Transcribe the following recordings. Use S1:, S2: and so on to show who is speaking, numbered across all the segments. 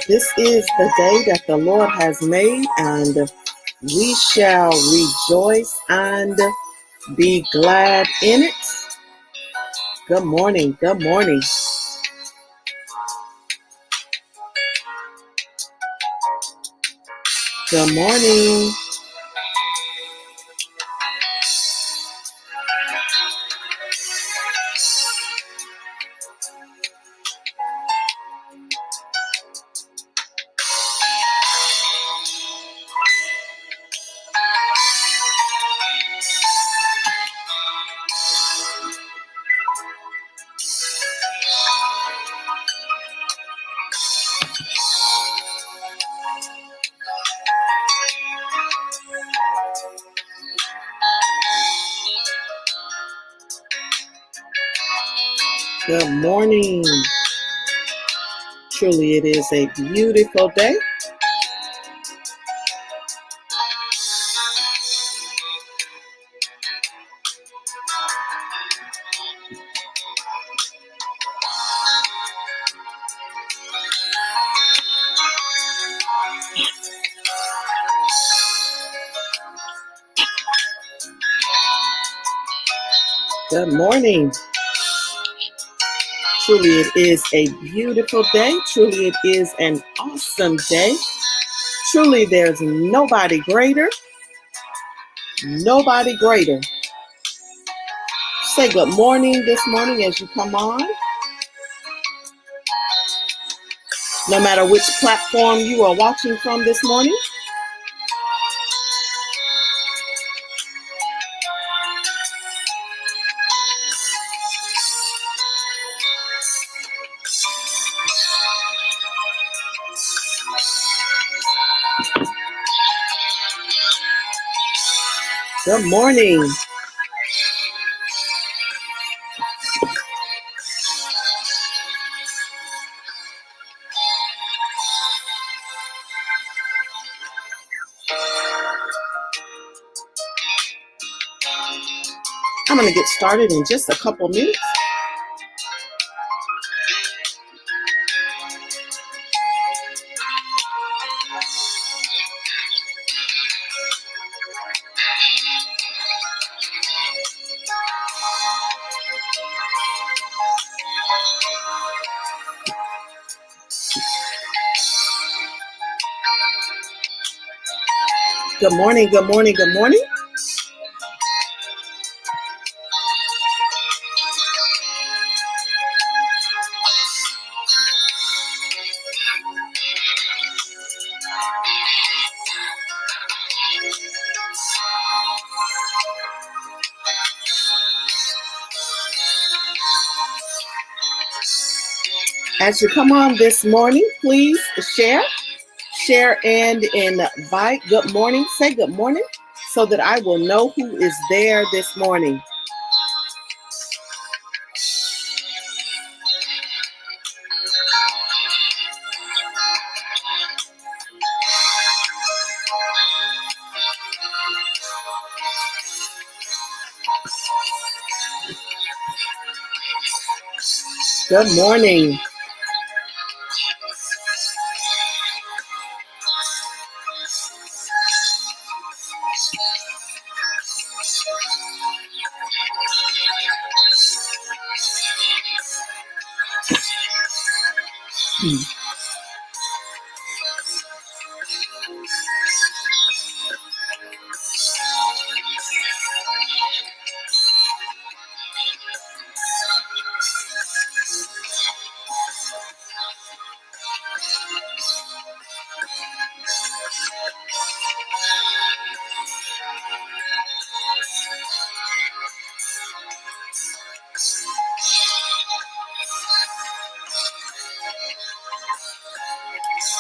S1: This is the day that the Lord has made, and we shall rejoice and be glad in it. Good morning. Good morning. Good morning. Good morning. Truly, it is a beautiful day. Good morning. Truly, it is a beautiful day. Truly, it is an awesome day. Truly, there's nobody greater. Nobody greater. Say good morning this morning as you come on. No matter which platform you are watching from this morning. Good morning. I'm going to get started in just a couple minutes. Good morning, good morning, good morning. As you come on this morning, please share and invite. Good morning. Say good morning so that I will know who is there this morning. Good morning.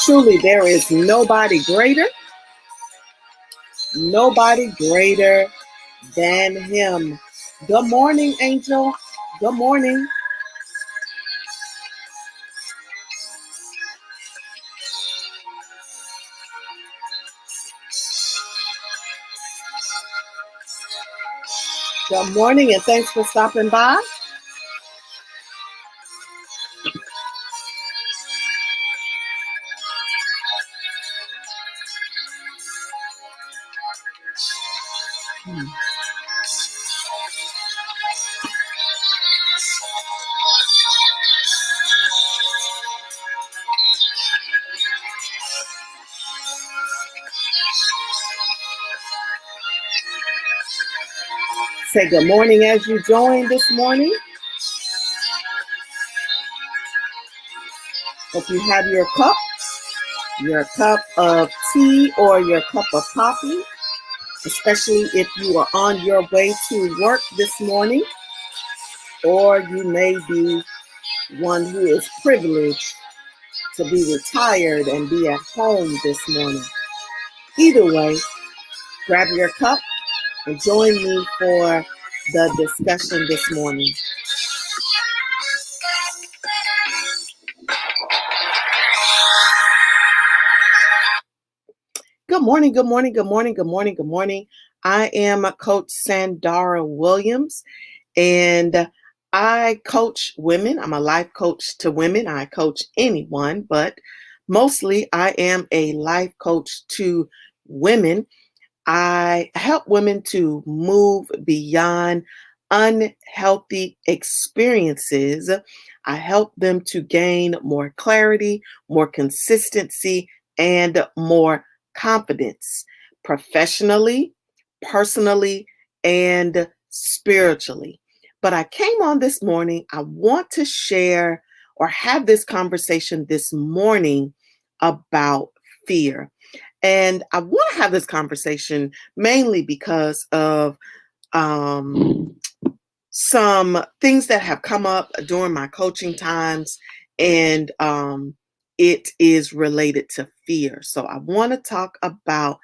S1: Truly, there is nobody greater than him. Good morning, Angel. Good morning. Good morning, and thanks for stopping by. Hmm. Say good morning as you join this morning. Hope you have your cup of tea or your cup of coffee, especially if you are on your way to work this morning, or you may be one who is privileged to be retired and be at home this morning. Either way, grab your cup and join me for the discussion this morning. Good morning, good morning, good morning, good morning, good morning. I am Coach Sandara Williams, and I coach women. I'm a life coach to women. I coach anyone, but mostly I am a life coach to women. I help women to move beyond unhealthy experiences. I help them to gain more clarity, more consistency, and more confidence professionally, personally, and spiritually. But I came on this morning. I want to share or have this conversation this morning about fear. And I want to have this conversation mainly because of um, some things that have come up during my coaching times, and it is related to fear. So I want to talk about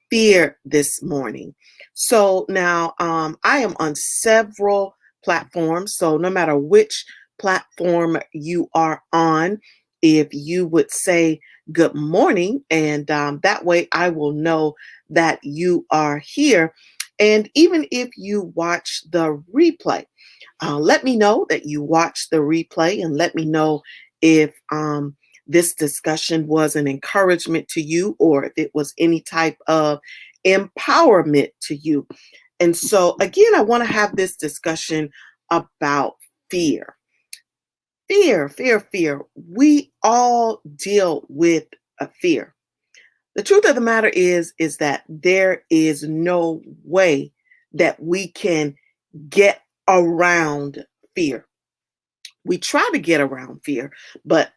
S1: fear this morning. So now I am on several platforms. So no matter which platform you are on, if you would say good morning, and that way I will know that you are here. And even if you watch the replay, let me know that you watched the replay, and let me know if this discussion was an encouragement to you or if it was any type of empowerment to you. And so, again, I want to have this discussion about fear. Fear, fear, fear. We all deal with a fear. The truth of the matter is that there is no way that we can get around fear. We try to get around fear, but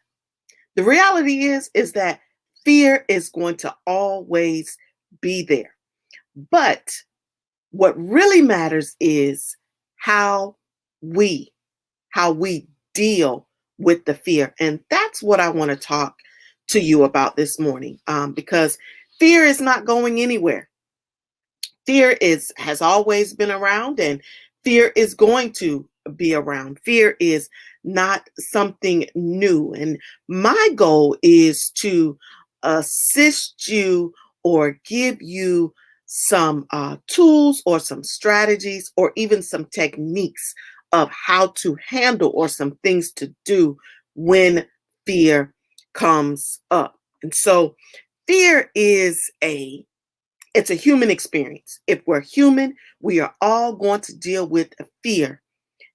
S1: the reality is that fear is going to always be there. But what really matters is how we how we deal with the fear. And that's what I want to talk to you about this morning, because fear is not going anywhere. Fear has always been around, and fear is going to be around. Fear is not something new. And my goal is to assist you or give you some tools or some strategies or even some techniques of how to handle or some things to do when fear comes up. And so fear is it's a human experience. If we're human, we are all going to deal with fear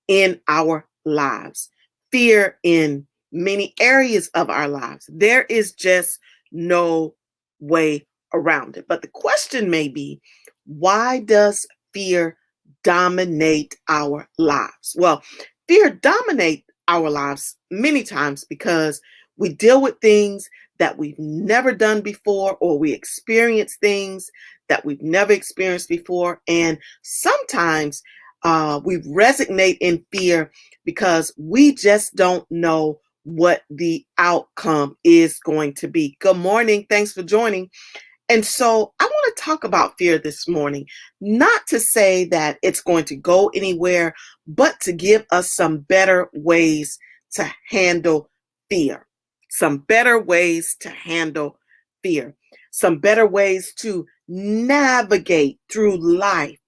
S1: in our lives, fear in many areas of our lives. There is just no way around it. But the question may be, why does fear dominate our lives? Well, fear dominates our lives many times because we deal with things that we've never done before, or we experience things that we've never experienced before. And sometimes we resonate in fear because we just don't know what the outcome is going to be. Good morning. Thanks for joining. And so I want to talk about fear this morning, not to say that it's going to go anywhere, but to give us some better ways to handle fear, some better ways to handle fear, some better ways to navigate through life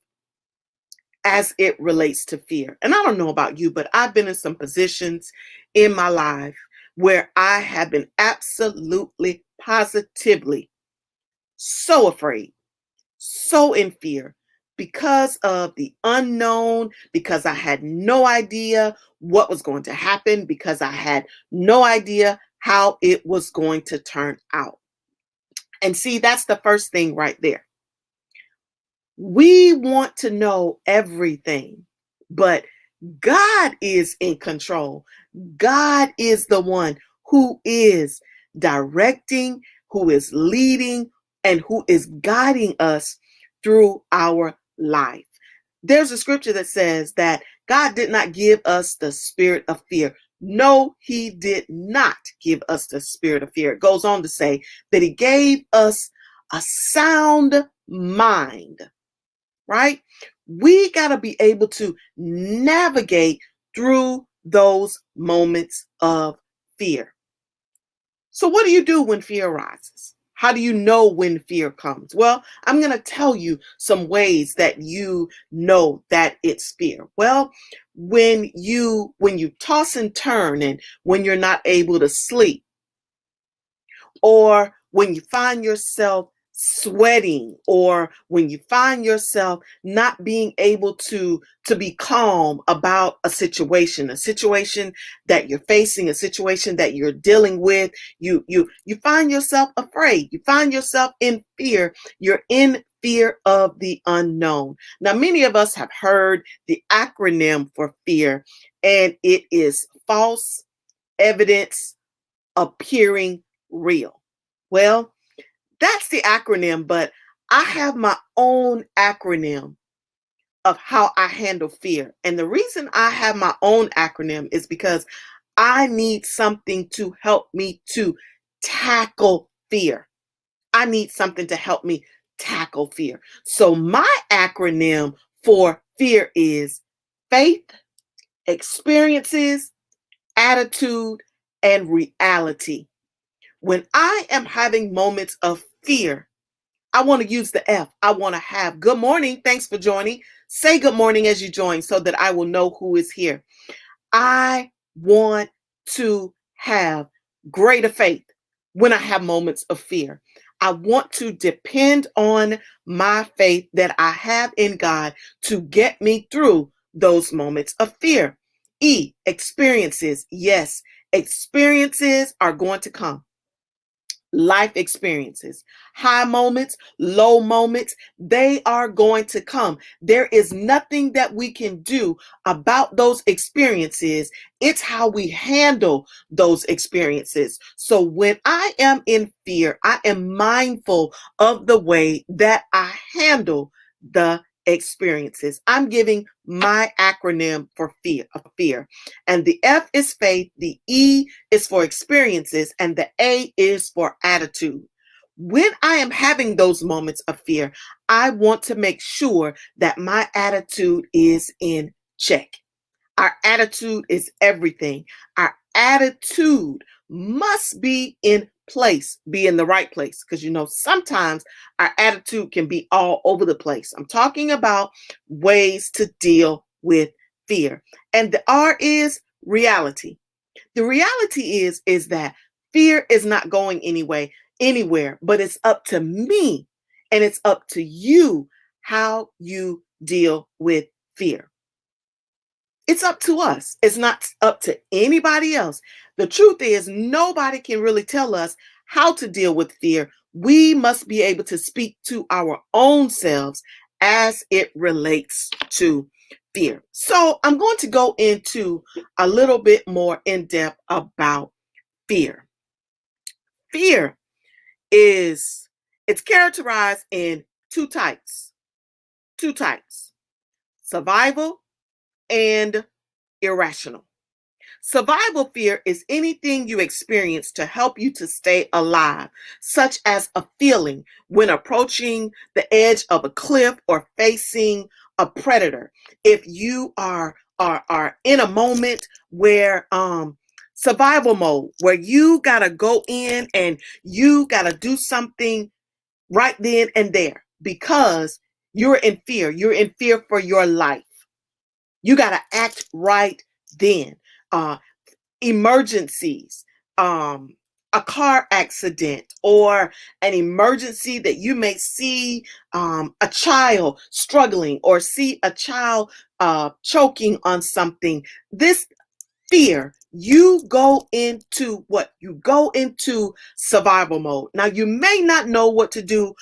S1: as it relates to fear. And I don't know about you, but I've been in some positions in my life where I have been absolutely, positively so afraid, so in fear, because of the unknown, because I had no idea what was going to happen, because I had no idea how it was going to turn out. And see, that's the first thing right there. We want to know everything, but God is in control. God is the one who is directing, who is leading, and who is guiding us through our life. There's a scripture that says that God did not give us the spirit of fear. No, he did not give us the spirit of fear. It goes on to say that he gave us a sound mind, right? We got to be able to navigate through those moments of fear. So what do you do when fear arises? How do you know when fear comes? Well, I'm going to tell you some ways that you know that it's fear. Well, when you toss and turn and when you're not able to sleep, or when you find yourself sweating, or when you find yourself not being able to be calm about a situation that you're facing, a situation that you're dealing with, you find yourself afraid, you find yourself in fear, you're in fear of the unknown. Now, many of us have heard the acronym for fear, and it is false evidence appearing real. Well, that's the acronym, but I have my own acronym of how I handle fear. And the reason I have my own acronym is because I need something to help me to tackle fear. I need something to help me tackle fear. So my acronym for fear is faith, experiences, attitude, and reality. When I am having moments of fear, I want to use the F. I want to have good morning. Thanks for joining. Say good morning as you join so that I will know who is here. I want to have greater faith when I have moments of fear. I want to depend on my faith that I have in God to get me through those moments of fear. E, experiences. Yes, experiences are going to come. Life experiences, high moments, low moments, they are going to come. There is nothing that we can do about those experiences. It's how we handle those experiences. So when I am in fear, I am mindful of the way that I handle the experiences. I'm giving my acronym for fear. And the F is faith, the E is for experiences, and the A is for attitude. When I am having those moments of fear, I want to make sure that my attitude is in check. Our attitude is everything. Our attitude must be in place, be in the right place. Because, sometimes our attitude can be all over the place. I'm talking about ways to deal with fear. And the R is reality. The reality is that fear is not going anywhere, but it's up to me and it's up to you how you deal with fear. It's up to us. It's not up to anybody else. The truth is, nobody can really tell us how to deal with fear. We must be able to speak to our own selves as it relates to fear. So I'm going to go into a little bit more in depth about fear. Fear it's characterized in two types, survival and irrational. Survival fear is anything you experience to help you to stay alive, such as a feeling when approaching the edge of a cliff or facing a predator. If you are in a moment where survival mode, where you gotta go in and you gotta do something right then and there because you're in fear. You're in fear for your life. You gotta act right then. Uh, Emergencies, a car accident or an emergency that you may see a child struggling or see a child choking on something. This fear, you go into what? You go into survival mode. Now, you may not know what to do,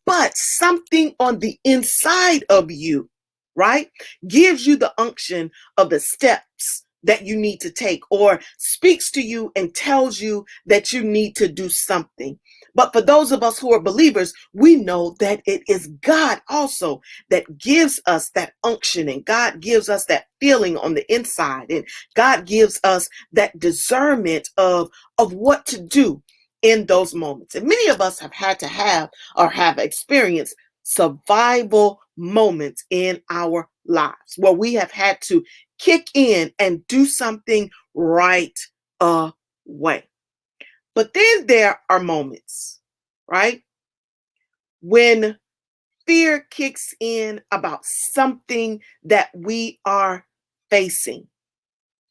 S1: but something on the inside of you, right, gives you the unction of the steps that you need to take, or speaks to you and tells you that you need to do something. But for those of us who are believers, we know that it is God also that gives us that unction, and God gives us that feeling on the inside, and God gives us that discernment of what to do in those moments. And many of us have had to have or have experienced survival moments in our lives where we have had to kick in and do something right away. But then there are moments, right, when fear kicks in about something that we are facing,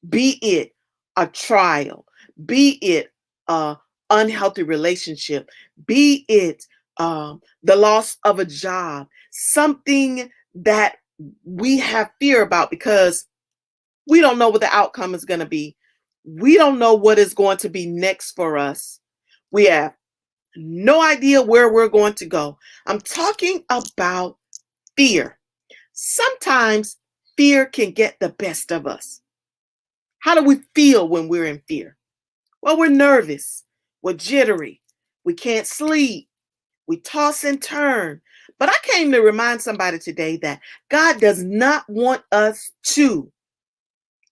S1: be it a trial, be it a unhealthy relationship, be it the loss of a job, something that we have fear about because we don't know what the outcome is going to be. We don't know what is going to be next for us. We have no idea where we're going to go. I'm talking about fear. Sometimes fear can get the best of us. How do we feel when we're in fear? Well, we're nervous, we're jittery, we can't sleep, we toss and turn. But I came to remind somebody today that God does not want us to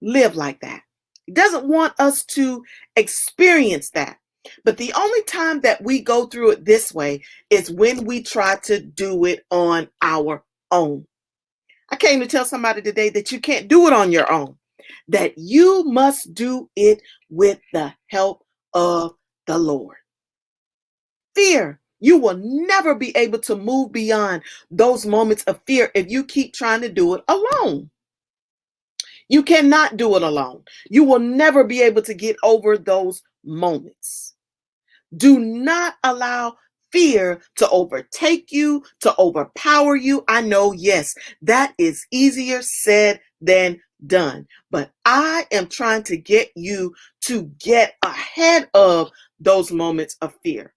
S1: live like that. He doesn't want us to experience that. But the only time that we go through it this way is when we try to do it on our own. I came to tell somebody today that you can't do it on your own, that you must do it with the help of the Lord. Fear. You will never be able to move beyond those moments of fear if you keep trying to do it alone. You cannot do it alone. You will never be able to get over those moments. Do not allow fear to overtake you, to overpower you. I know, yes, that is easier said than done. But I am trying to get you to get ahead of those moments of fear.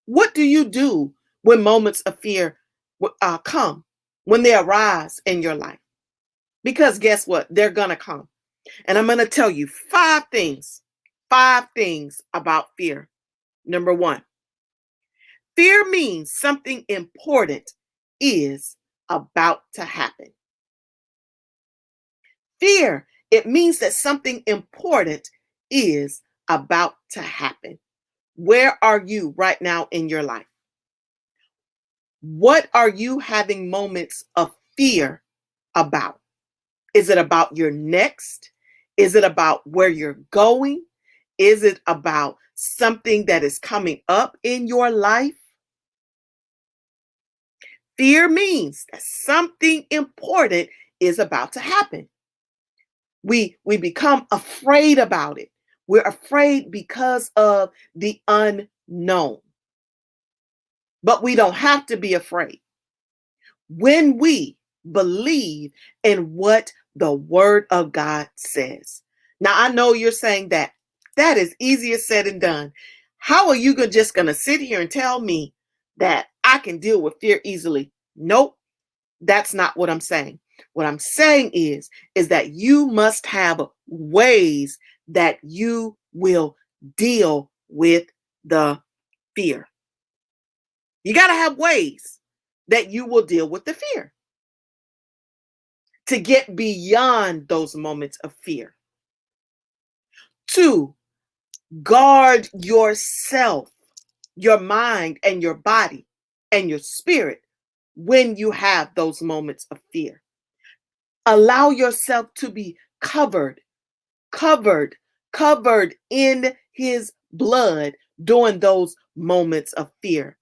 S1: What do you do when moments of fear come, when they arise in your life? Because guess what? They're going to come. And I'm going to tell you five things about fear. Number one, fear means something important is about to happen. Fear, it means that something important is about to happen. Where are you right now in your life? What are you having moments of fear about? Is it about your next? Is it about where you're going? Is it about something that is coming up in your life? Fear means that something important is about to happen. We become afraid about it. We're afraid because of the unknown. But we don't have to be afraid when we believe in what the word of God says. Now, I know you're saying that is easier said than done. How are you just going to sit here and tell me that I can deal with fear easily? Nope, that's not what I'm saying. What I'm saying is that you must have ways that you will deal with the fear. You got to have ways that you will deal with the fear to get beyond those moments of fear. Two, guard yourself, your mind and your body and your spirit when you have those moments of fear. Allow yourself to be covered in his blood during those moments of fear.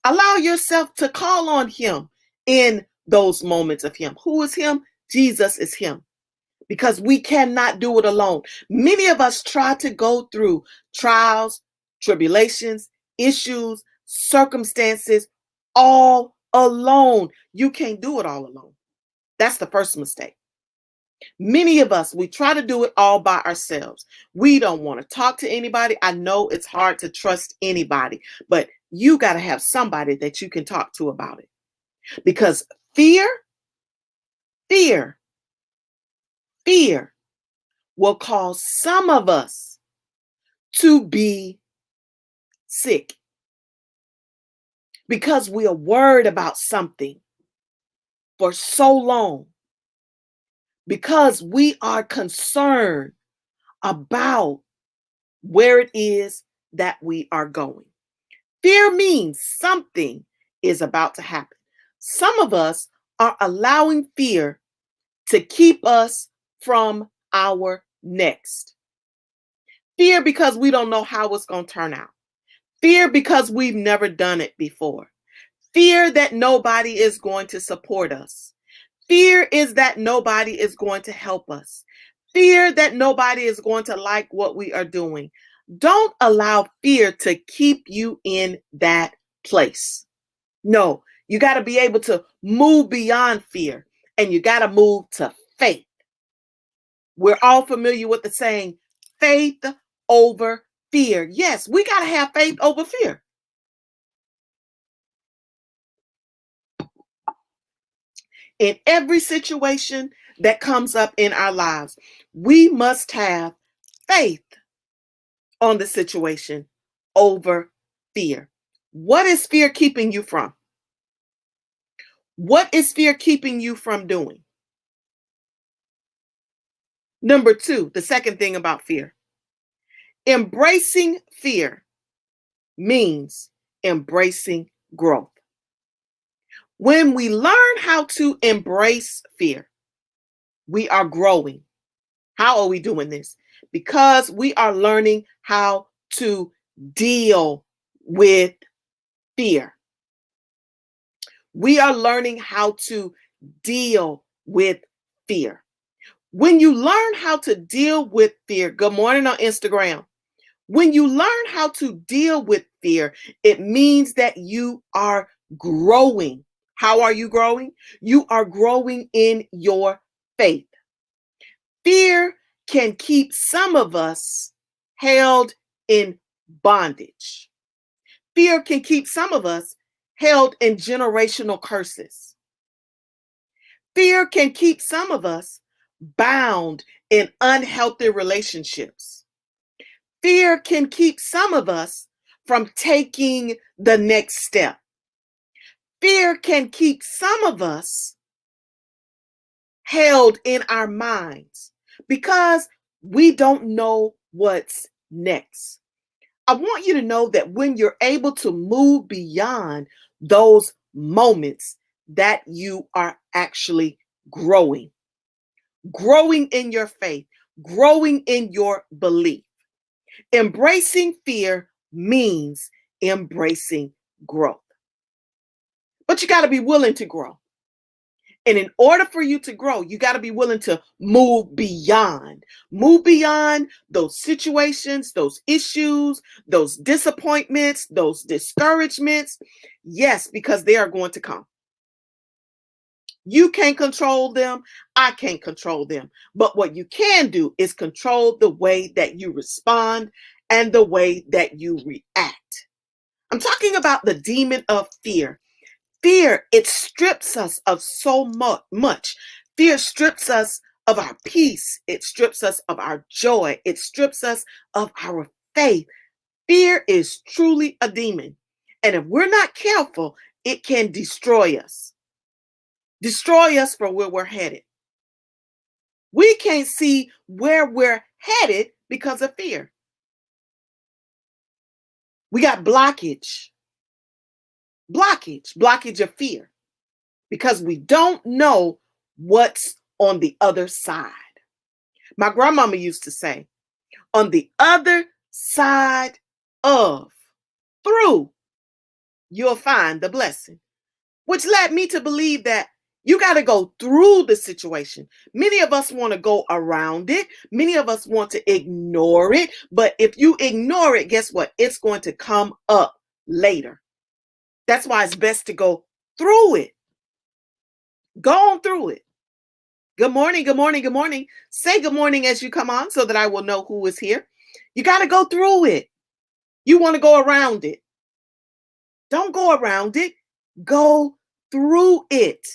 S1: Allow yourself to call on him in those moments of him. Who is him? Jesus is him. because we cannot do it alone. Many of us try to go through trials, tribulations, issues, circumstances all alone. You can't do it all alone. That's the first mistake. Many of us, we try to do it all by ourselves. We don't want to talk to anybody. I know it's hard to trust anybody, but you got to have somebody that you can talk to about it. Because fear will cause some of us to be sick because we are worried about something for so long, because we are concerned about where it is that we are going. Fear means something is about to happen. Some of us are allowing fear to keep us from our next. Fear because we don't know how it's going to turn out. Fear because we've never done it before. Fear that nobody is going to support us. Fear is that nobody is going to help us. Fear that nobody is going to like what we are doing. Don't allow fear to keep you in that place. No, you got to be able to move beyond fear, and you got to move to faith. We're all familiar with the saying, faith over fear. Yes, we got to have faith over fear. In every situation that comes up in our lives, we must have faith on the situation over fear. What is fear keeping you from? What is fear keeping you from doing? Number two, the second thing about fear. Embracing fear means embracing growth. When we learn how to embrace fear, we are growing. How are we doing this? Because we are learning how to deal with fear. We are learning how to deal with fear. When you learn how to deal with fear, good morning on Instagram. When you learn how to deal with fear, it means that you are growing. How are you growing? You are growing in your faith. Fear can keep some of us held in bondage. Fear can keep some of us held in generational curses. Fear can keep some of us bound in unhealthy relationships. Fear can keep some of us from taking the next step. Fear can keep some of us held in our minds because we don't know what's next. I want you to know that when you're able to move beyond those moments, that you are actually growing in your faith, growing in your belief. Embracing fear means embracing growth. But you got to be willing to grow. And in order for you to grow, you got to be willing to move beyond those situations, those issues, those disappointments, those discouragements. Yes, because they are going to come. You can't control them. I can't control them. But what you can do is control the way that you respond and the way that you react. I'm talking about the demon of fear. Fear, it strips us of so much. Fear strips us of our peace. It strips us of our joy. It strips us of our faith. Fear is truly a demon. And if we're not careful, it can destroy us. Destroy us from where we're headed. We can't see where we're headed because of fear. We got blockage of fear, because we don't know what's on the other side. My grandmama used to say, on the other side of, through, you'll find the blessing, which led me to believe that, You got to go through the situation. Many of us want to go around it. Many of us want to ignore it. But if you ignore it, guess what? It's going to come up later. That's why it's best to go through it. Go on through it. Good morning, good morning, good morning. Say good morning as you come on so that I will know who is here. You got to go through it. You want to go around it. Don't go around it. Go through it.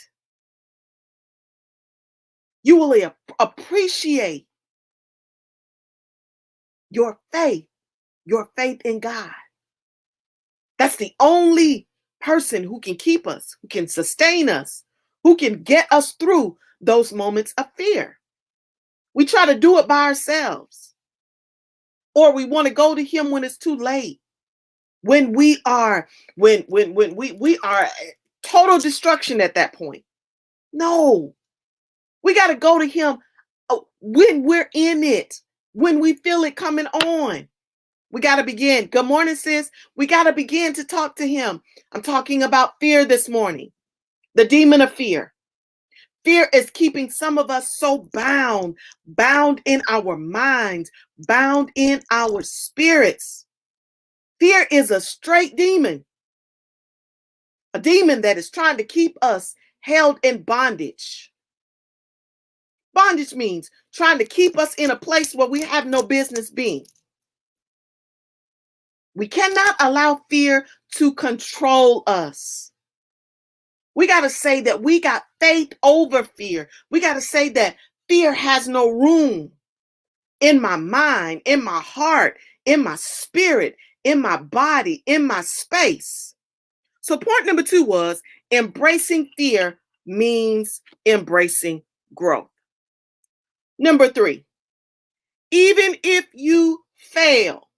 S1: You will appreciate your faith in God. That's the only person who can keep us, who can sustain us, who can get us through those moments of fear. We try to do it by ourselves, or we want to go to him when it's too late. When we are total destruction at that point. No. We got to go to him when we're in it, when we feel it coming on. We got to begin. Good morning, sis. We got to begin to talk to him. I'm talking about fear this morning. The demon of fear. Fear is keeping some of us so bound in our minds, bound in our spirits. Fear is a straight demon. A demon that is trying to keep us held in bondage. Bondage means trying to keep us in a place where we have no business being. We cannot allow fear to control us. We got to say that we got faith over fear. We got to say that fear has no room in my mind, in my heart, in my spirit, in my body, in my space. So point number 2 was embracing fear means embracing growth. Number 3, even if you fail,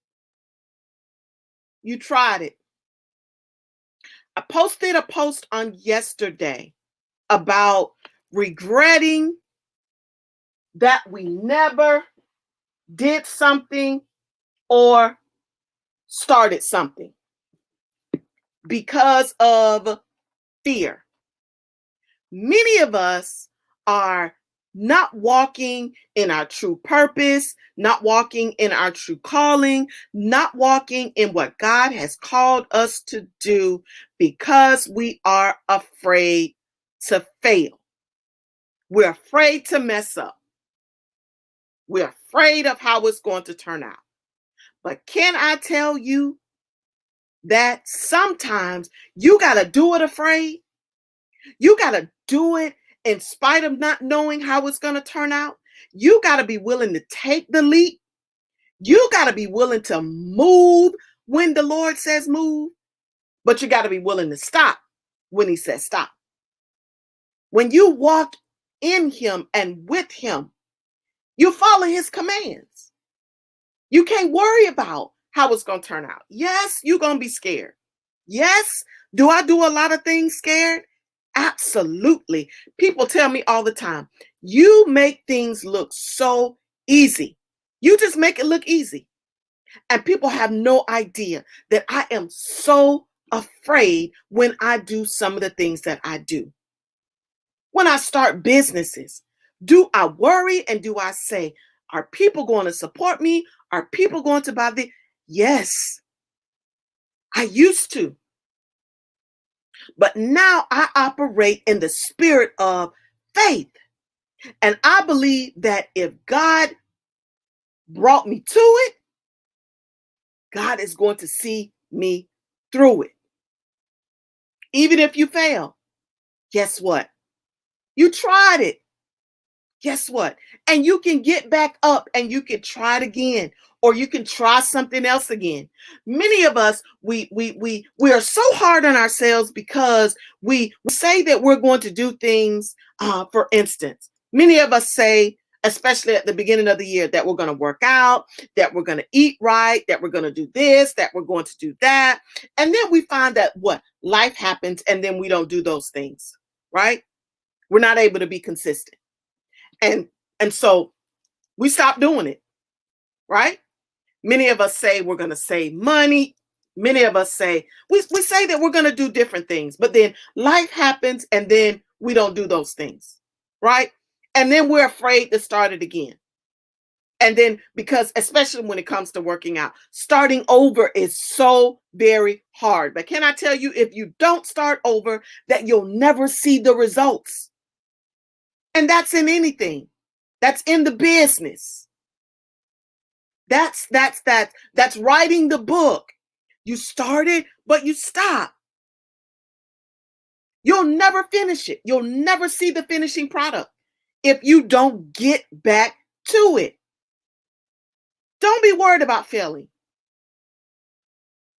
S1: you tried it. I posted a post on yesterday about regretting that we never did something or started something because of fear. Many of us are not walking in our true purpose, not walking in our true calling, not walking in what God has called us to do because we are afraid to fail. We're afraid to mess up. We're afraid of how it's going to turn out. But can I tell you that sometimes you got to do it afraid? You got to do it in spite of not knowing how it's going to turn out. You got to be willing to take the leap. You got to be willing to move when the Lord says move, but you got to be willing to stop when he says stop. When you walk in him and with him, you follow his commands. You can't worry about how it's going to turn out. Yes, you're going to be scared. Yes, do I do a lot of things scared? Absolutely. People tell me all the time, you make things look so easy. You just make it look easy. And people have no idea that I am so afraid when I do some of the things that I do. When I start businesses, do I worry and do I say, are people going to support me? Are people going to buy this? Yes, I used to. But now I operate in the spirit of faith. And I believe that if God brought me to it, God is going to see me through it. Even if you fail, guess what? You tried it. Guess what? And you can get back up and you can try it again, or you can try something else again. Many of us, we are so hard on ourselves because we say that we're going to do things. For instance, many of us say, especially at the beginning of the year, that we're going to work out, that we're going to eat right, that we're going to do this, that we're going to do that. And then we find that life happens and then we don't do those things, right? We're not able to be consistent. And so we stop doing it, right? Many of us say we're going to save money. Many of us say, we say that we're going to do different things, but then life happens and then we don't do those things, right? And then we're afraid to start it again. And then because especially when it comes to working out, starting over is so very hard. But can I tell you, if you don't start over, that you'll never see the results. And that's in anything. That's in the business. That's writing the book. You started, but you stop. You'll never finish it. You'll never see the finishing product if you don't get back to it. Don't be worried about failing.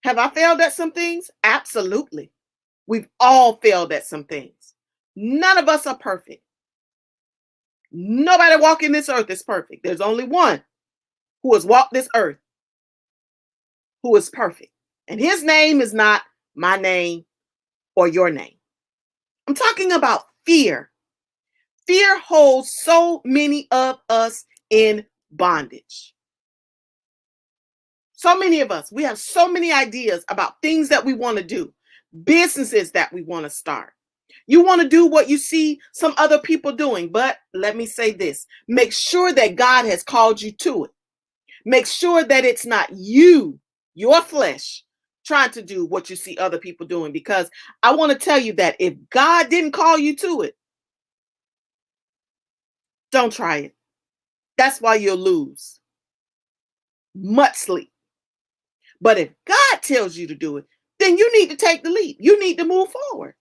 S1: Have I failed at some things? Absolutely. We've all failed at some things. None of us are perfect. Nobody walking this earth is perfect. There's only one who has walked this earth who is perfect. And his name is not my name or your name. I'm talking about fear. Fear holds so many of us in bondage. So many of us, we have so many ideas about things that we want to do, businesses that we want to start. You want to do what you see some other people doing, but let me say this, make sure that God has called you to it. Make sure that it's not you, your flesh, trying to do what you see other people doing, because I want to tell you that if God didn't call you to it, don't try it. That's why you'll lose much sleep. But if God tells you to do it, then you need to take the leap. You need to move forward.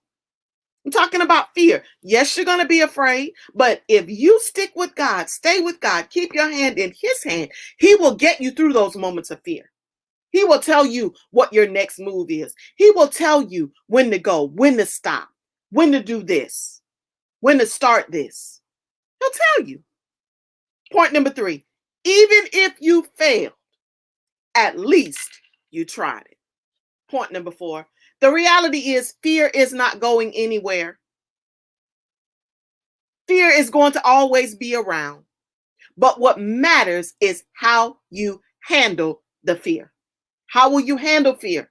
S1: I'm talking about fear. Yes, you're going to be afraid, but if you stick with God, stay with God, keep your hand in his hand, he will get you through those moments of fear. He will tell you what your next move is. He will tell you when to go, when to stop, when to do this, when to start this. He'll tell you. Point number 3, even if you fail, at least you tried it. Point number 4, the reality is fear is not going anywhere. Fear is going to always be around. But what matters is how you handle the fear. How will you handle fear?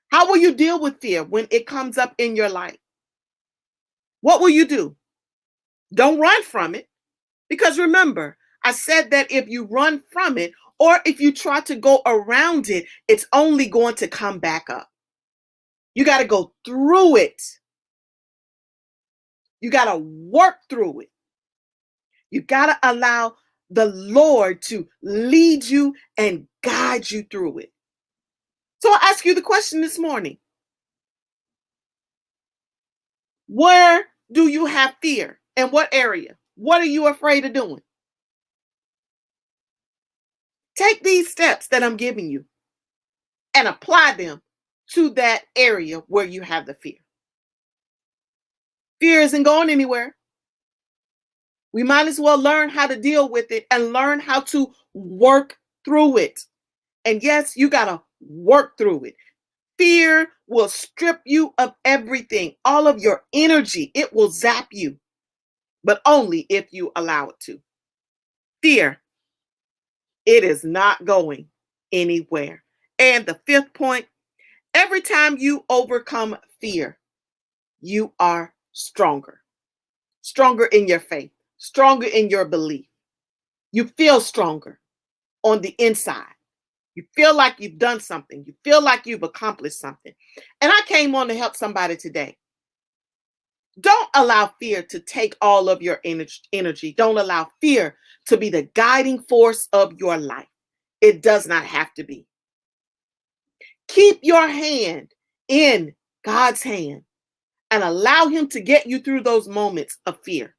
S1: How will you deal with fear when it comes up in your life? What will you do? Don't run from it. Because remember, I said that if you run from it or if you try to go around it, it's only going to come back up. You got to go through it. You got to work through it. You got to allow the Lord to lead you and guide you through it. So I ask you the question this morning. Where do you have fear? In what area? What are you afraid of doing? Take these steps that I'm giving you and apply them to that area where you have the fear. Fear isn't going anywhere. We might as well learn how to deal with it and learn how to work through it. And yes, you got to work through it. Fear will strip you of everything, all of your energy. It will zap you, but only if you allow it to. Fear, it is not going anywhere. And the 5th point, every time you overcome fear, you are stronger. Stronger in your faith, stronger in your belief. You feel stronger on the inside. You feel like you've done something. You feel like you've accomplished something. And I came on to help somebody today. Don't allow fear to take all of your energy. Don't allow fear to be the guiding force of your life. It does not have to be. Keep your hand in God's hand and allow him to get you through those moments of fear.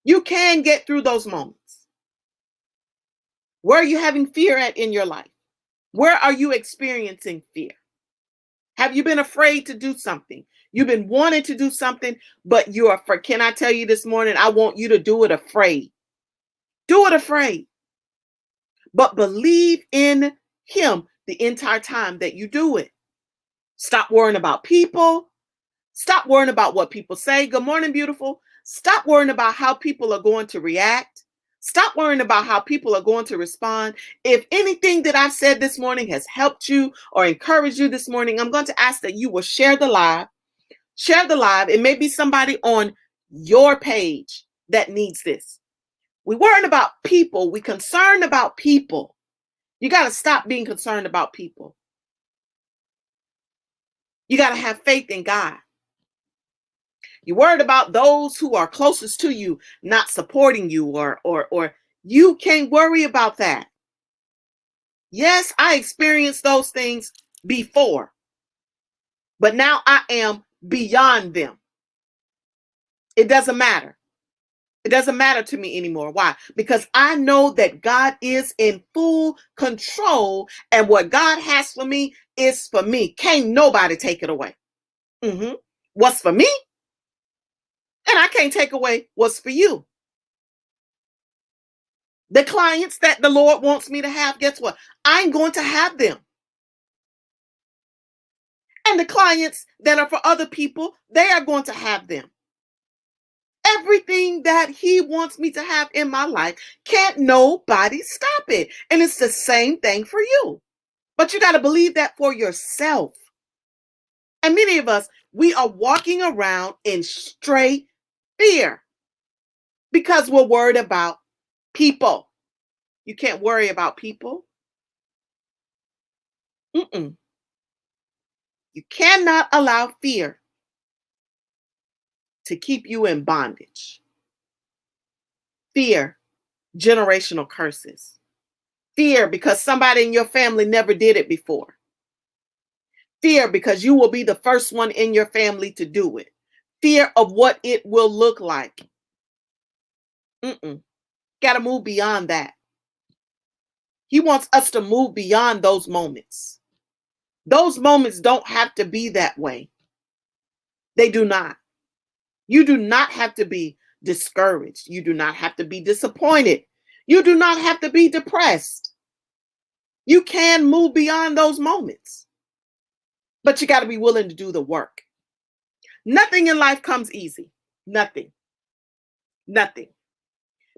S1: You can get through those moments. Where are you having fear at in your life? Where are you experiencing fear? Have you been afraid to do something? You've been wanting to do something, but you're afraid. Can I tell you this morning, I want you to do it afraid. Do it afraid. But believe in him the entire time that you do it. Stop worrying about people. Stop worrying about what people say. Good morning, beautiful. Stop worrying about how people are going to react. Stop worrying about how people are going to respond. If anything that I've said this morning has helped you or encouraged you this morning, I'm going to ask that you will share the live, Share the live. It may be somebody on your page that needs this. We worrying about people. We concerned about people. You got to stop being concerned about people. You got to have faith in God. You're worried about those who are closest to you not supporting you, or you can't worry about that. Yes, I experienced those things before, but now I am beyond them. It doesn't matter. It doesn't matter to me anymore. Why? Because I know that God is in full control, and what God has for me is for me. Can't nobody take it away. What's for me? And I can't take away what's for you. The clients that the Lord wants me to have, guess what? I'm going to have them. And the clients that are for other people, they are going to have them. Everything that he wants me to have in my life, can't nobody stop it. And it's the same thing for you. But you got to believe that for yourself. And many of us, we are walking around in straight fear because we're worried about people. You can't worry about people. You cannot allow fear to keep you in bondage. Fear, generational curses. Fear because somebody in your family never did it before. Fear because you will be the first one in your family to do it. Fear of what it will look like. Got to move beyond that. He wants us to move beyond those moments. Those moments don't have to be that way. They do not. You do not have to be discouraged. You do not have to be disappointed. You do not have to be depressed. You can move beyond those moments. But you got to be willing to do the work. Nothing in life comes easy. Nothing. Nothing.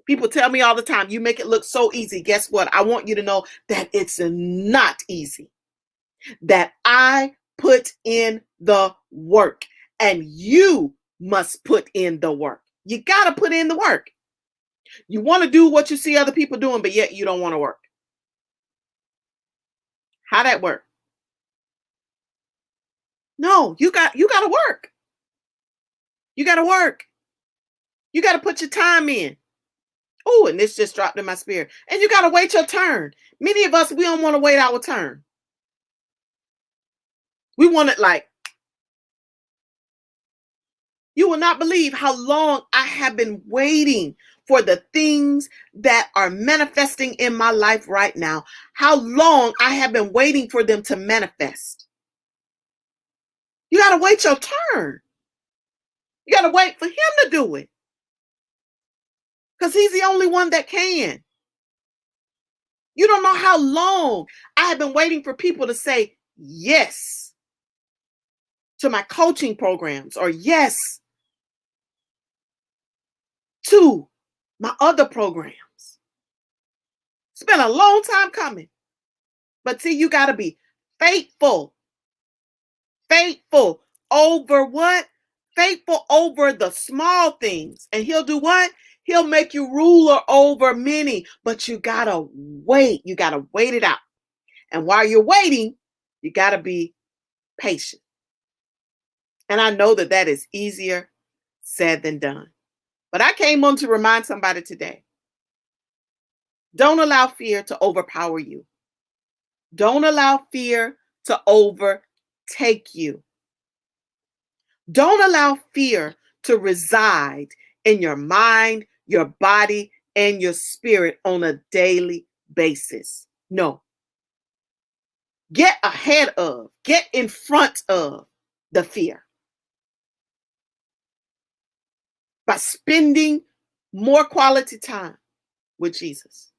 S1: People tell me all the time, you make it look so easy. Guess what? I want you to know that it's not easy. That I put in the work, and you must put in the work. You got to put in the work. You want to do what you see other people doing, but yet you don't want to work. How that work? No, you got to work. You got to work. You got to put your time in. Oh, and this just dropped in my spirit. And you got to wait your turn. Many of us, we don't want to wait our turn. We want it like, you will not believe how long I have been waiting for the things that are manifesting in my life right now. How long I have been waiting for them to manifest. You got to wait your turn. You got to wait for him to do it. Because he's the only one that can. You don't know how long I have been waiting for people to say yes to my coaching programs, or yes to my other programs. It's been a long time coming. But see, you got to be faithful. Faithful over what? Faithful over the small things. And he'll do what? He'll make you ruler over many. But you got to wait. You got to wait it out. And while you're waiting, you got to be patient. And I know that that is easier said than done. But I came on to remind somebody today. Don't allow fear to overpower you. Don't allow fear to overtake you. Don't allow fear to reside in your mind, your body, and your spirit on a daily basis. No. Get ahead of, get in front of the fear by spending more quality time with Jesus.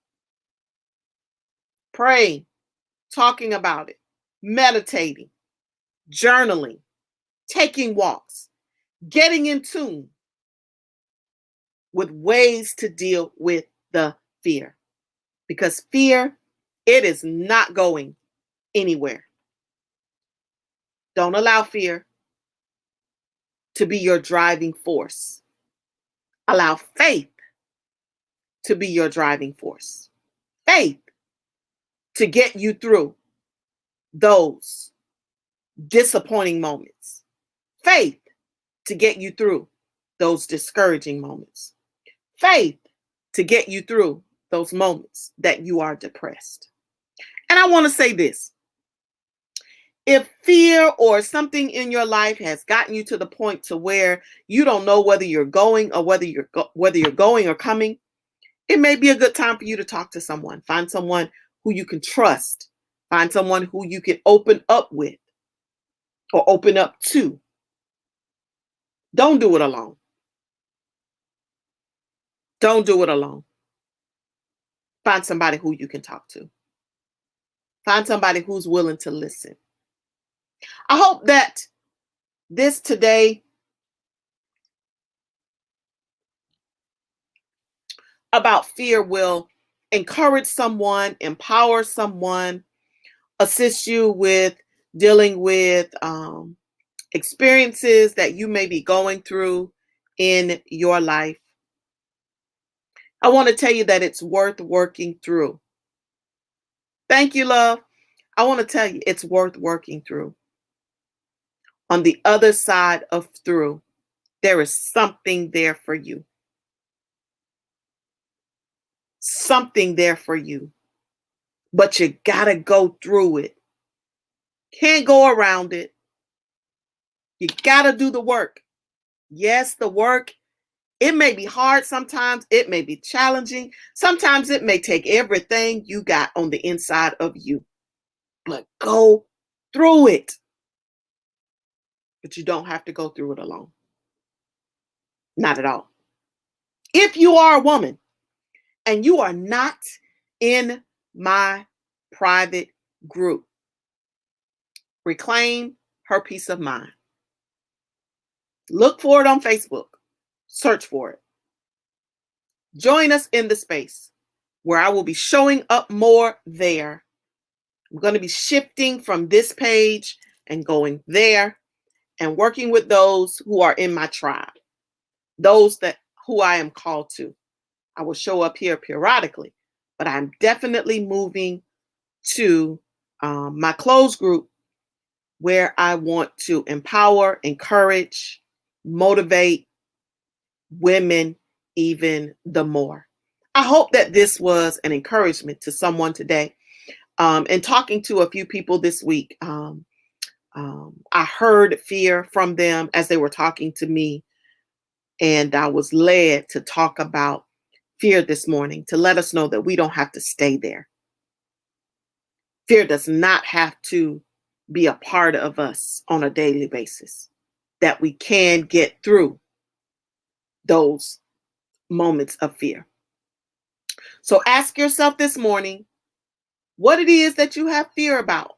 S1: Praying, talking about it, meditating, journaling, taking walks, getting in tune with ways to deal with the fear. Because fear, it is not going anywhere. Don't allow fear to be your driving force. Allow faith to be your driving force. Faith to get you through those disappointing moments. Faith to get you through those discouraging moments. Faith to get you through those moments that you are depressed. And I want to say this. If fear or something in your life has gotten you to the point to where you don't know whether you're going or whether you're going or coming, it may be a good time for you to talk to someone. Find someone who you can trust. Find someone who you can open up with or open up to. Don't do it alone. Don't do it alone. Find somebody who you can talk to. Find somebody who's willing to listen. I hope that this today about fear will encourage someone, empower someone, assist you with dealing with experiences that you may be going through in your life. I want to tell you that it's worth working through. Thank you, love. I want to tell you it's worth working through. On the other side of through, there is something there for you. Something there for you. But you got to go through it. Can't go around it. You got to do the work. Yes, the work. It may be hard sometimes. It may be challenging. Sometimes it may take everything you got on the inside of you. But go through it. But you don't have to go through it alone. Not at all. If you are a woman and you are not in my private group, Reclaim Her Peace of Mind. Look for it on Facebook. Search for it. Join us in the space where I will be showing up more there. I'm going to be shifting from this page and going there and working with those who are in my tribe, those who I am called to. I will show up here periodically, but I'm definitely moving to my closed group where I want to empower, encourage, motivate women even the more. I hope that this was an encouragement to someone today. And talking to a few people this week, I heard fear from them as they were talking to me. And I was led to talk about fear this morning to let us know that we don't have to stay there. Fear does not have to be a part of us on a daily basis, that we can get through those moments of fear. So ask yourself this morning what it is that you have fear about.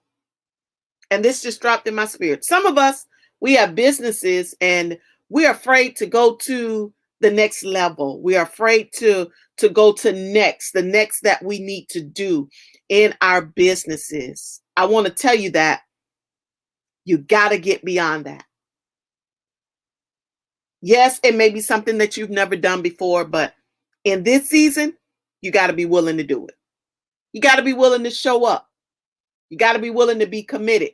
S1: And this just dropped in my spirit. Some of us, we have businesses and we're afraid to go to the next level. We are afraid to go to the next that we need to do in our businesses. I want to tell you that you got to get beyond that. Yes, it may be something that you've never done before, but in this season, you got to be willing to do it. You got to be willing to show up. You got to be willing to be committed.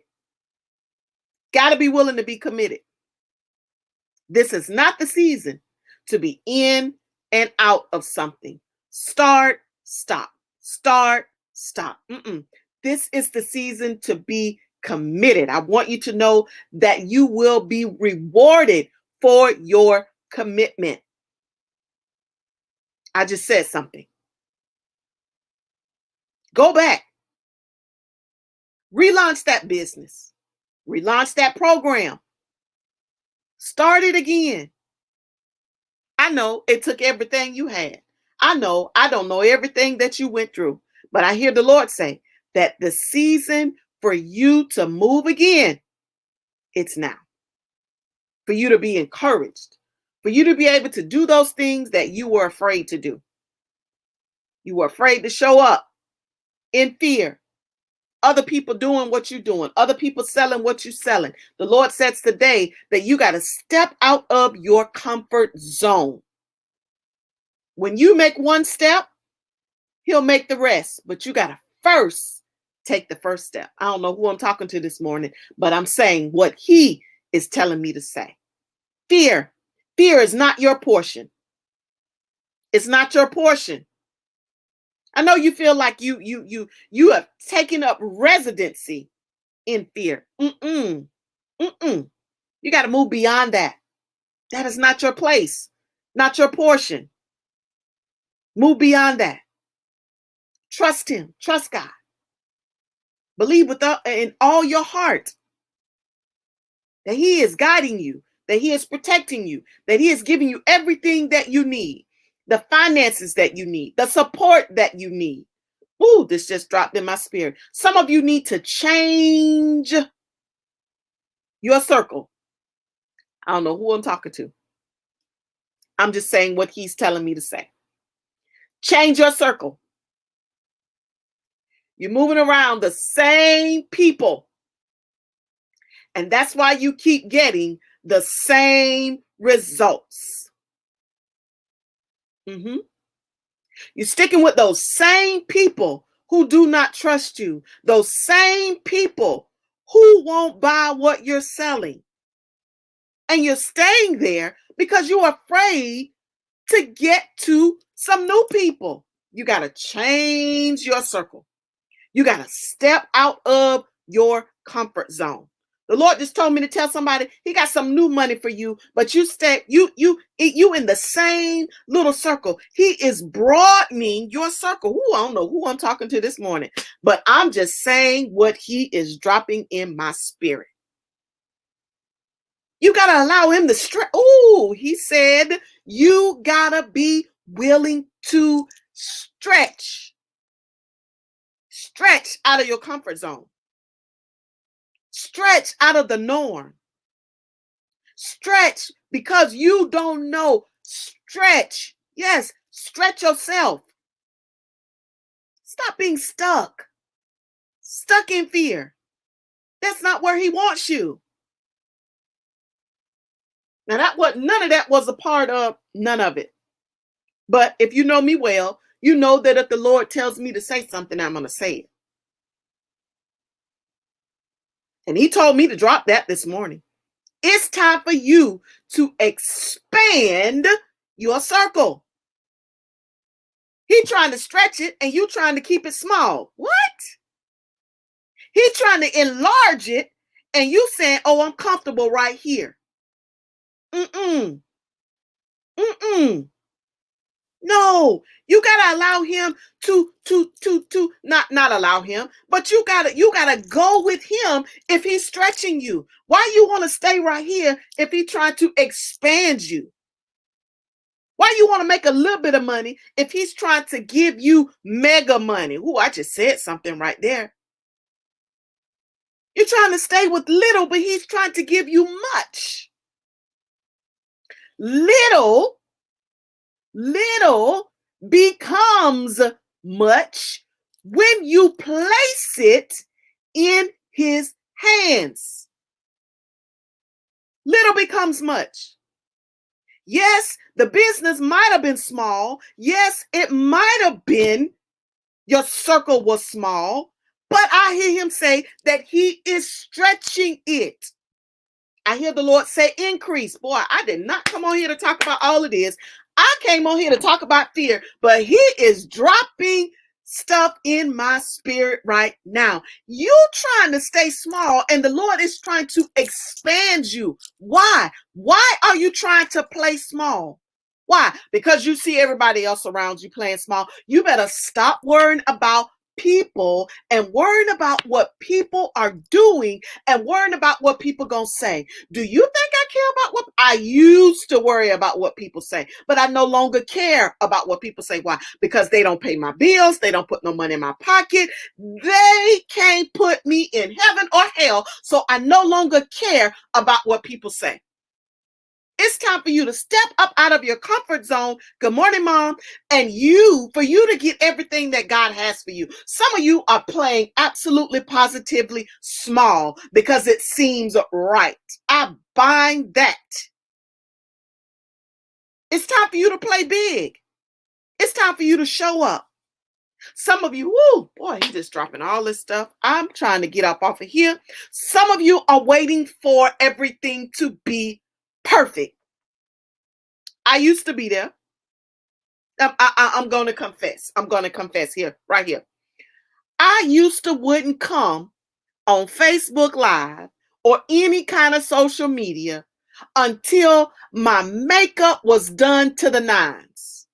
S1: Got to be willing to be committed. This is not the season to be in and out of something. Start, stop. Start, stop. This is the season to be committed. I want you to know that you will be rewarded for your commitment. I just said something. Go back. Relaunch that business. Relaunch that program. Start it again. I know it took everything you had. I know I don't know everything that you went through, but I hear the Lord say that the season for you to move again, it's now. For you to be encouraged, for you to be able to do those things that you were afraid to do. You were afraid to show up in fear. Other people doing what you're doing, other people selling what you're selling. The Lord says today that you got to step out of your comfort zone. When you make one step, he'll make the rest, but you got to first take the first step. I don't know who I'm talking to this morning, but I'm saying what he is telling me to say. Fear is not your portion. It's not your portion. I know you feel like you have taken up residency in fear. You got to move beyond that. That is not your place, not your portion. Move beyond that. Trust him. Trust God. Believe in all your heart that he is guiding you, that he is protecting you, that he is giving you everything that you need, the finances that you need, the support that you need. Ooh, this just dropped in my spirit. Some of you need to change your circle. I don't know who I'm talking to. I'm just saying what he's telling me to say. Change your circle. You're moving around the same people. And that's why you keep getting the same results. You're sticking with those same people who do not trust you. Those same people who won't buy what you're selling. And you're staying there because you're afraid to get to some new people. You got to change your circle. You got to step out of your comfort zone. The Lord just told me to tell somebody he got some new money for you, but you in the same little circle. He is broadening your circle. Ooh, I don't know who I'm talking to this morning, but I'm just saying what he is dropping in my spirit. You got to allow him to stretch. Ooh, he said you got to be willing to stretch. Stretch out of your comfort zone. Stretch out of the norm. Stretch because you don't know. Stretch. Yes, stretch yourself. Stop being stuck. Stuck in fear. That's not where he wants you. Now none of that was a part of none of it. But if you know me well, you know that if the Lord tells me to say something, I'm going to say it. And he told me to drop that this morning. It's time for you to expand your circle. He's trying to stretch it and you trying to keep it small. What? He's trying to enlarge it and you saying, oh, I'm comfortable right here. No, you gotta allow him to not allow him, but you gotta go with him if he's stretching you. Why you want to stay right here if he's trying to expand you? Why you want to make a little bit of money if he's trying to give you mega money? Ooh, I just said something right there. You're trying to stay with little, but he's trying to give you much. Little becomes much when you place it in his hands. Little becomes much. Yes, the business might have been small. Yes, it might have been your circle was small, but I hear him say that he is stretching it. I hear the Lord say increase. Boy, I did not come on here to talk about all of this. I came on here to talk about fear, but he is dropping stuff in my spirit right now. You trying to stay small and the Lord is trying to expand you. Why? Why are you trying to play small? Why? Because you see everybody else around you playing small. You better stop worrying about people and worrying about what people are doing and worrying about what people gonna say. Do you think I care about what I used to worry about what people say, but I no longer care about what people say? Why? Because they don't pay my bills, they don't put no money in my pocket, they can't put me in heaven or hell, so I no longer care about what people say. It's time for you to step up out of your comfort zone. Good morning, Mom. And for you to get everything that God has for you. Some of you are playing absolutely positively small because it seems right. I bind that. It's time for you to play big. It's time for you to show up. Some of you, whoo, boy, he's just dropping all this stuff. I'm trying to get up off of here. Some of you are waiting for everything to be perfect. I used to be there. I'm going to confess. I'm going to confess here, right here. I used to wouldn't come on Facebook Live or any kind of social media until my makeup was done to the nines.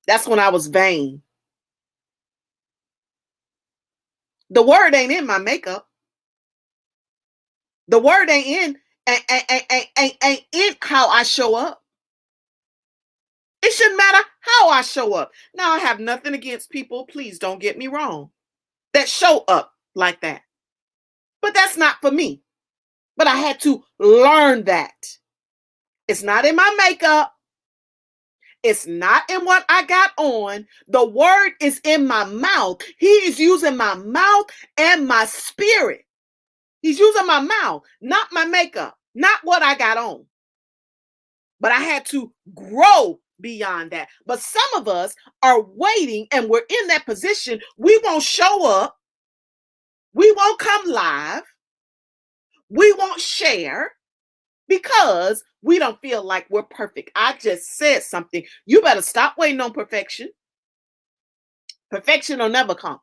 S1: That's when I was vain. The word ain't in my makeup. The word ain't in how I show up. It shouldn't matter how I show up. Now, I have nothing against people, please don't get me wrong, that show up like that. But that's not for me. But I had to learn that. It's not in my makeup. It's not in what I got on. The word is in my mouth. He is using my mouth and my spirit. He's using my mouth, not my makeup, not what I got on. But I had to grow beyond that. But some of us are waiting and we're in that position. We won't show up. We won't come live. We won't share because we don't feel like we're perfect. I just said something. You better stop waiting on perfection. Perfection will never come.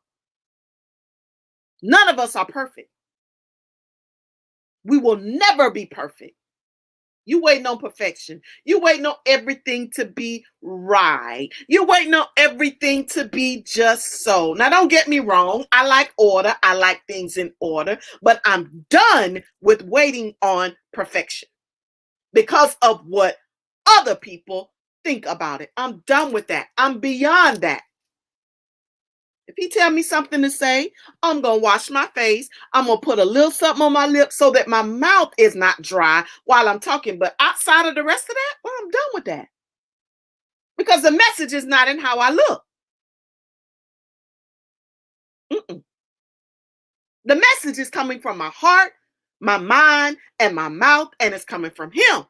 S1: None of us are perfect. We will never be perfect. You waiting on perfection. You waiting on everything to be right. You waiting on everything to be just so. Now, don't get me wrong. I like order. I like things in order. But I'm done with waiting on perfection because of what other people think about it. I'm done with that. I'm beyond that. If he tell me something to say, I'm going to wash my face. I'm going to put a little something on my lips so that my mouth is not dry while I'm talking. But outside of the rest of that, well, I'm done with that. Because the message is not in how I look. The message is coming from my heart, my mind, and my mouth, and it's coming from him.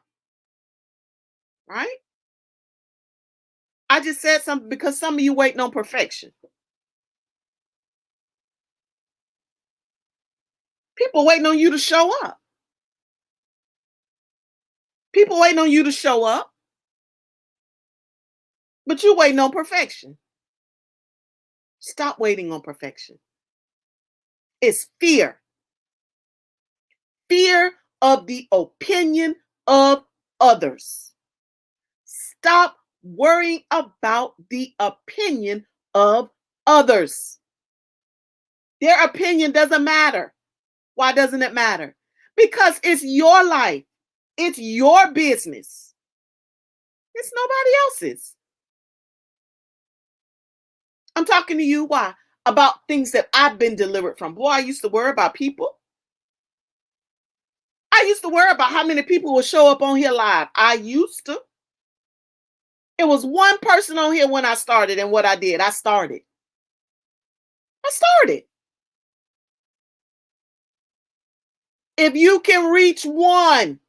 S1: Right? I just said something because some of you waiting on perfection. People waiting on you to show up. People waiting on you to show up. But you waiting on perfection. Stop waiting on perfection. It's fear. Fear of the opinion of others. Stop worrying about the opinion of others. Their opinion doesn't matter. Why doesn't it matter? Because it's your life. It's your business. It's nobody else's. I'm talking to you, why? About things that I've been delivered from. Boy, I used to worry about people. I used to worry about how many people would show up on here live. I used to. It was one person on here when I started, and what I did, I started. If you can reach one,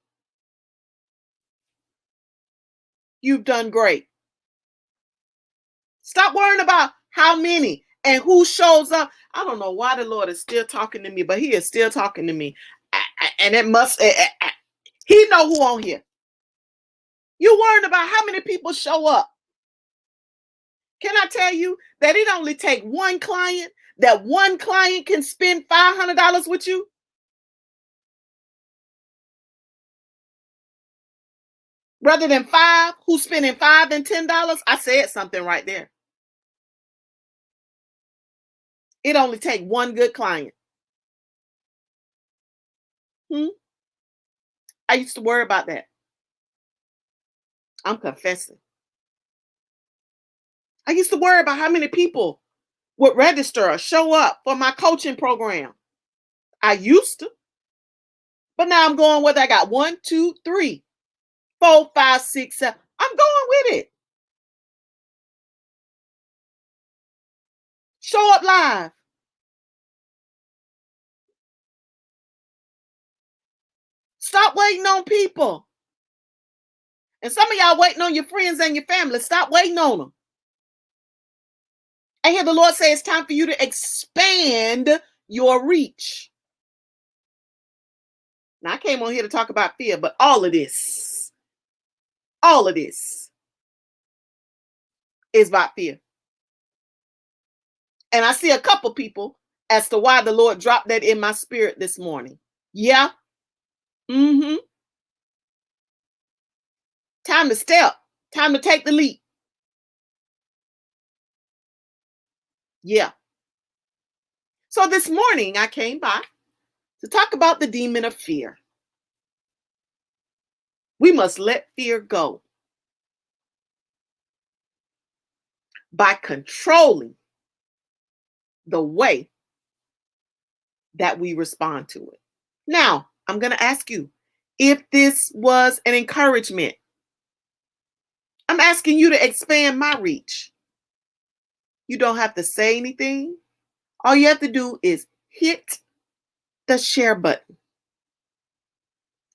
S1: you've done great. Stop worrying about how many and who shows up. I don't know why the Lord is still talking to me, but he is still talking to me. And it must, he know who on here. You worrying about how many people show up. Can I tell you that it only take one client, that one client can spend $500 with you? Rather than five, who's spending $5 and $10? I said something right there. It only take one good client. I used to worry about that. I'm confessing. I used to worry about how many people would register or show up for my coaching program. I used to, but now I'm going with I got 1, 2, 3, 4, 5, 6, 7. I'm going with it. Show up live. Stop waiting on people. And some of y'all waiting on your friends and your family. Stop waiting on them. I hear the Lord say it's time for you to expand your reach. Now, I came on here to talk about fear, but all of this is about fear. And I see a couple people as to why the Lord dropped that in my spirit this morning. Yeah. Time to step. Time to take the leap. Yeah. So this morning I came by to talk about the demon of fear. We must let fear go by controlling the way that we respond to it. Now, I'm going to ask you if this was an encouragement. I'm asking you to expand my reach. You don't have to say anything. All you have to do is hit the share button.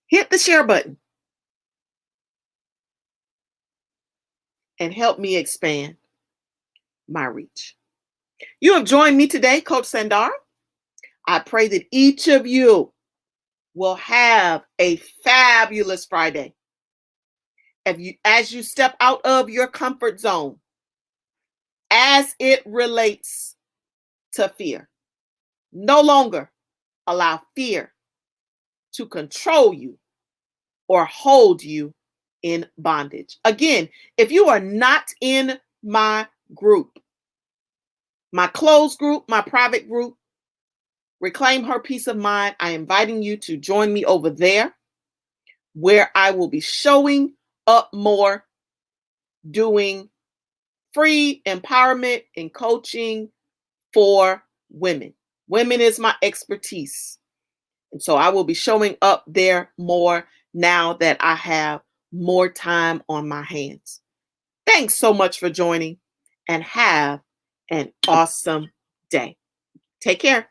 S1: Hit the share button and help me expand my reach. You have joined me today, Coach Sandar. I pray that each of you will have a fabulous Friday. As you step out of your comfort zone, as it relates to fear, no longer allow fear to control you or hold you in bondage. Again, if you are not in my group, my closed group, my private group, Reclaim Her Peace of Mind, I am inviting you to join me over there, where I will be showing up more, doing free empowerment and coaching for women. Women is my expertise. And so I will be showing up there more now that I have more time on my hands. Thanks so much for joining, and have an awesome day. Take care.